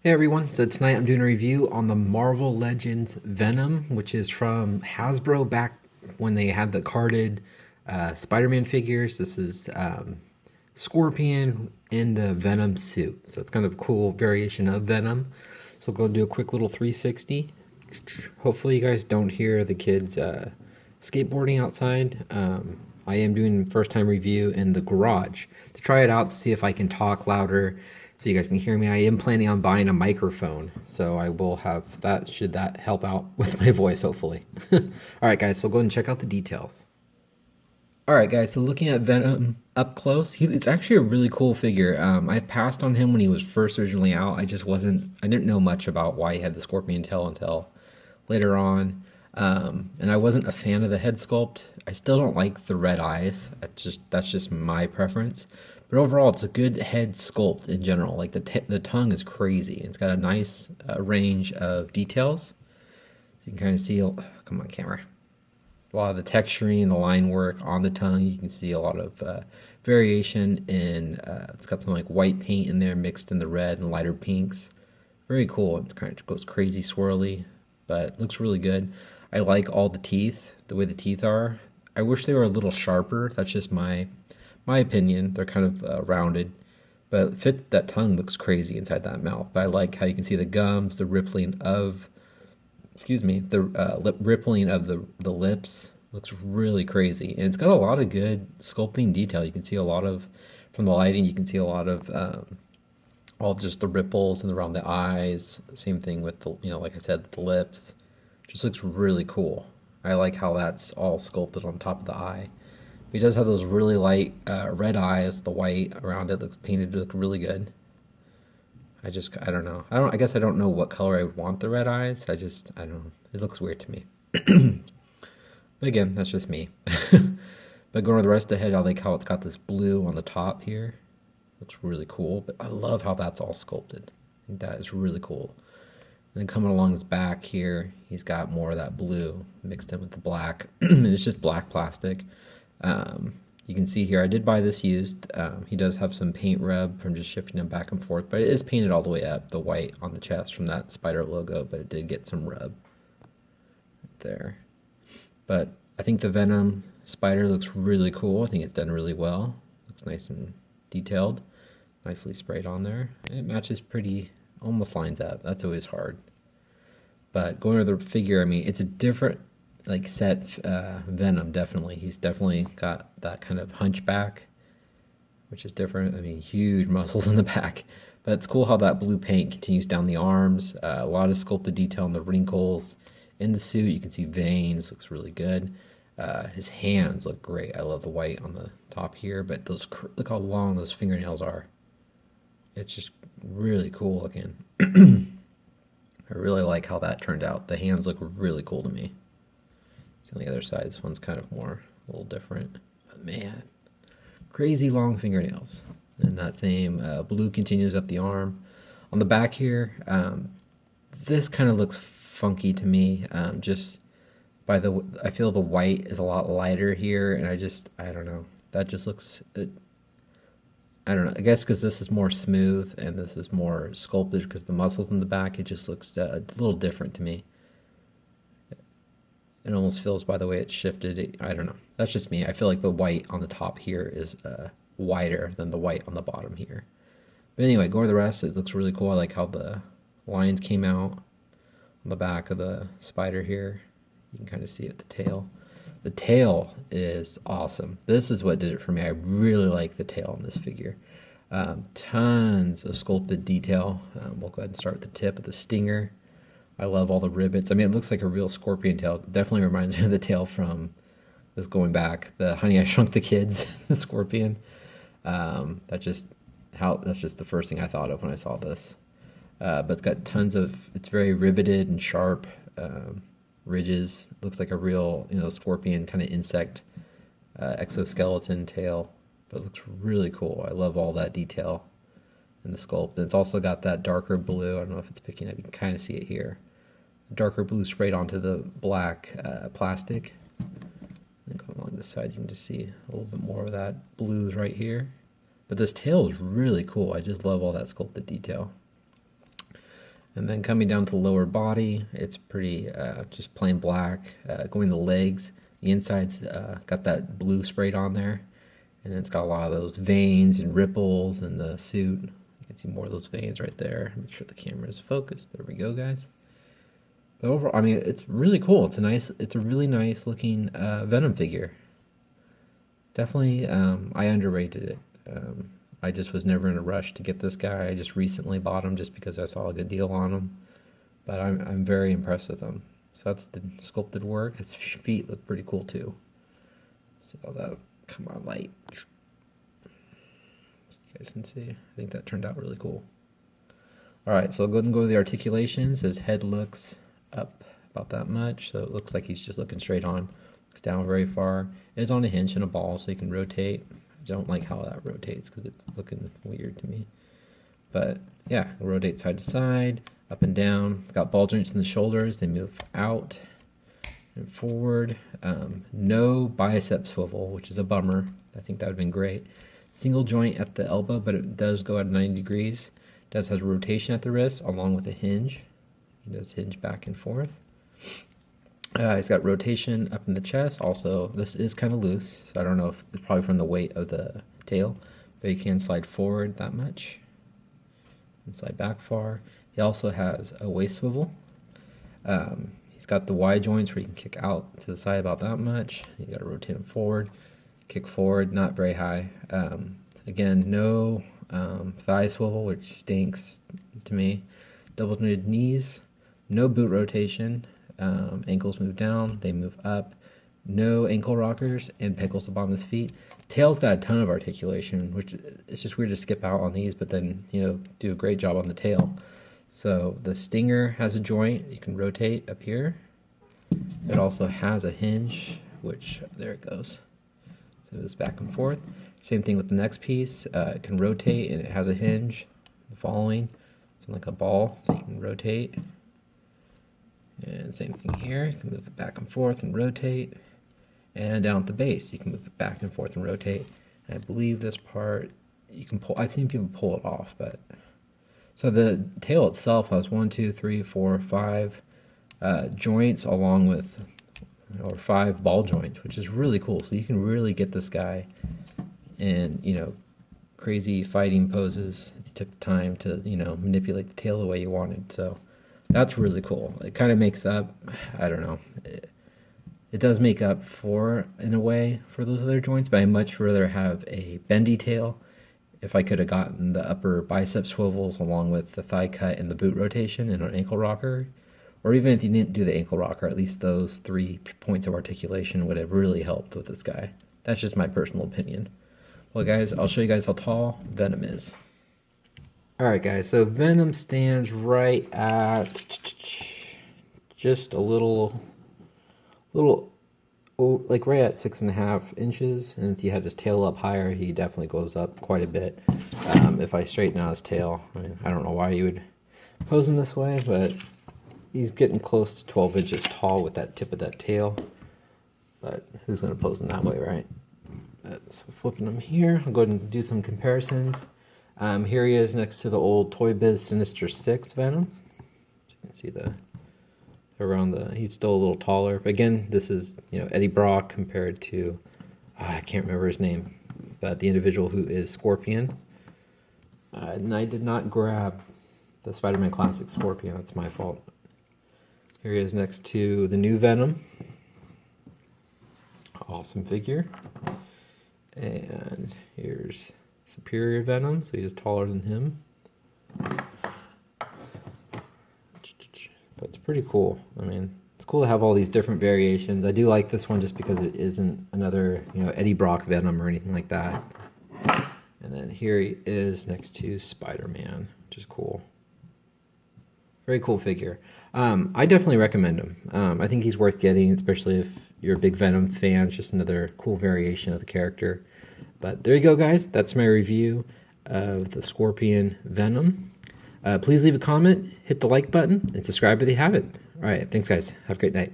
Hey everyone, so tonight I'm doing a review on the Marvel Legends Venom, which is from Hasbro back when they had the carded Spider-Man figures. This is Scorpion in the Venom suit, so it's kind of a cool variation of Venom. So we'll go do a quick little 360. Hopefully you guys don't hear the kids skateboarding outside. I am doing first time review in the garage to try it out to see if I can talk louder so you guys can hear me. I am planning on buying a microphone, so I will have that. Should that help out with my voice, hopefully. All right, guys, so go ahead and check out the details. All right, guys, so looking at Venom up close, it's actually a really cool figure. I passed on him when he was first originally out. I didn't know much about why he had the scorpion tail until later on. And I wasn't a fan of the head sculpt. I still don't like the red eyes. That's just my preference. But overall, it's a good head sculpt in general. Like the tongue is crazy. It's got a nice range of details. So you can kind of see. Come on, camera. A lot of the texturing, the line work on the tongue. You can see a lot of variation in. It's got some like white paint in there mixed in the red and lighter pinks. Very cool. It kind of goes crazy swirly, but looks really good. I like all the teeth, the way the teeth are. I wish they were a little sharper. That's just my opinion. They're kind of rounded, but that tongue looks crazy inside that mouth. But I like how you can see the gums, the rippling of, excuse me, the rippling of the lips looks really crazy, and it's got a lot of good sculpting detail. You can see a lot of from the lighting. You can see a lot of all just the ripples and around the eyes. Same thing with the like I said, the lips. Just looks really cool. I like how that's all sculpted on top of the eye. He does have those really light red eyes. The white around it looks painted to look really good. I don't know. I guess I don't know what color I would want the red eyes. I don't know. It looks weird to me. But again, that's just me. But going to the rest of the head, I like how it's got this blue on the top here. Looks really cool. But I love how that's all sculpted. I think that is really cool. And then coming along his back here, he's got more of that blue mixed in with the black. It's just black plastic. You can see here, I did buy this used. He does have some paint rub from just shifting him back and forth, but it is painted all the way up, the white on the chest from that spider logo, but it did get some rub right there. But I think the Venom spider looks really cool. I think it's done really well. Looks nice and detailed, nicely sprayed on there. It matches pretty, almost lines up. That's always hard. But going over the figure, I mean, it's a different like set Venom, definitely. He's definitely got that kind of hunchback, which is different. I mean, huge muscles in the back. But it's cool how that blue paint continues down the arms. A lot of sculpted detail in the wrinkles. In the suit, you can see veins. Looks really good. His hands look great. I love the white on the top here, but look how long those fingernails are. It's just really cool looking. I really like how that turned out. The hands look really cool to me. See on the other side, this one's kind of more, a little different. But man, crazy long fingernails. And that same blue continues up the arm. On the back here, this kind of looks funky to me. Just I feel the white is a lot lighter here, and I don't know. That just looks, I don't know. I guess because this is more smooth and this is more sculpted because the muscles in the back, it just looks a little different to me. It almost feels by the way it's shifted. I don't know. That's just me. I feel like the white on the top here is wider than the white on the bottom here. But anyway, going to the rest, it looks really cool. I like how the lines came out on the back of the spider here. You can kind of see it, the tail. The tail is awesome. This is what did it for me. I really like the tail on this figure. Tons of sculpted detail. We'll go ahead and start with the tip of the stinger. I love all the rivets. I mean, it looks like a real scorpion tail. It definitely reminds me of the tail from this going back, the Honey I Shrunk the Kids, the scorpion. That's just the first thing I thought of when I saw this. But it's got it's very riveted and sharp ridges. It looks like a real, scorpion kind of insect exoskeleton tail. But it looks really cool. I love all that detail in the sculpt. And it's also got that darker blue. I don't know if it's picking up. You can kind of see it here. Darker blue sprayed onto the black plastic. And come along this side, you can just see a little bit more of that blues right here. But this tail is really cool. I just love all that sculpted detail. And then coming down to the lower body, it's pretty just plain black. Going to the legs, the inside's got that blue sprayed on there. And then it's got a lot of those veins and ripples in the suit. You can see more of those veins right there. Make sure the camera is focused. There we go, guys. But overall, I mean, it's really cool. It's a really nice looking Venom figure. Definitely, I underrated it. I just was never in a rush to get this guy. I just recently bought him just because I saw a good deal on him. But I'm very impressed with him. So that's the sculpted work. His feet look pretty cool too. See all that come on light. So you guys can see. I think that turned out really cool. Alright, so I'll go ahead and go to the articulations. His head looks up about that much, so it looks like he's just looking straight on. Looks down very far. It is on a hinge and a ball, so you can rotate. I don't like how that rotates because it's looking weird to me. But yeah, it'll rotate side to side, up and down. It's got ball joints in the shoulders. They move out and forward. No bicep swivel, which is a bummer. I think that would have been great. Single joint at the elbow, but it does go at 90 degrees. It does have rotation at the wrist along with a hinge. It does hinge back and forth. It's got rotation up in the chest. Also, this is kind of loose, so I don't know if it's probably from the weight of the tail, but you can slide forward that much and slide back far. He also has a waist swivel. He's got the Y joints where you can kick out to the side about that much. You got to rotate him forward, kick forward, not very high. Again, no thigh swivel, which stinks to me. Double jointed knees, no boot rotation. Ankles move down, they move up. No ankle rockers and pickles up on his feet. Tail's got a ton of articulation, which it's just weird to skip out on these, but then, you know, do a great job on the tail. So the stinger has a joint you can rotate up here. It also has a hinge, which there it goes. So it goes back and forth. Same thing with the next piece. It can rotate and it has a hinge. The following, it's like a ball, so you can rotate. And same thing here, you can move it back and forth and rotate. And down at the base, you can move it back and forth and rotate. And I believe this part, you can pull, I've seen people pull it off, but. So the tail itself has 5 joints along with, or 5 ball joints, which is really cool. So you can really get this guy in, you know, crazy fighting poses if you took the time to, you know, manipulate the tail the way you wanted. So that's really cool. It kind of makes up, I don't know, it does make up for, in a way, for those other joints, but I'd much rather have a bendy tail. If I could have gotten the upper bicep swivels along with the thigh cut and the boot rotation and an ankle rocker, or even if you didn't do the ankle rocker, at least those 3 points of articulation would have really helped with this guy. That's just my personal opinion. Well, guys, I'll show you guys how tall Venom is. Alright guys, so Venom stands right at just a little, like right at 6.5 inches, and if you had his tail up higher, he definitely goes up quite a bit. If I straighten out his tail, I mean, I don't know why you would pose him this way, but he's getting close to 12 inches tall with that tip of that tail. But who's going to pose him that way, right? So flipping him here, I'll go ahead and do some comparisons. Here he is next to the old Toy Biz Sinister 6 Venom. You can see the around the, he's still a little taller. But again, this is, you know, Eddie Brock compared to, I can't remember his name, but the individual who is Scorpion. And I did not grab the Spider-Man Classic Scorpion, that's my fault. Here he is next to the new Venom. Awesome figure. And here's Superior Venom, so he is taller than him. But it's pretty cool. I mean, it's cool to have all these different variations. I do like this one just because it isn't another, you know, Eddie Brock Venom or anything like that. And then here he is next to Spider-Man, which is cool. Very cool figure. I definitely recommend him. I think he's worth getting, especially if you're a big Venom fan. It's just another cool variation of the character. But there you go, guys. That's my review of the Scorpion Venom. Please leave a comment, hit the like button, and subscribe if you haven't. All right, thanks, guys. Have a great night.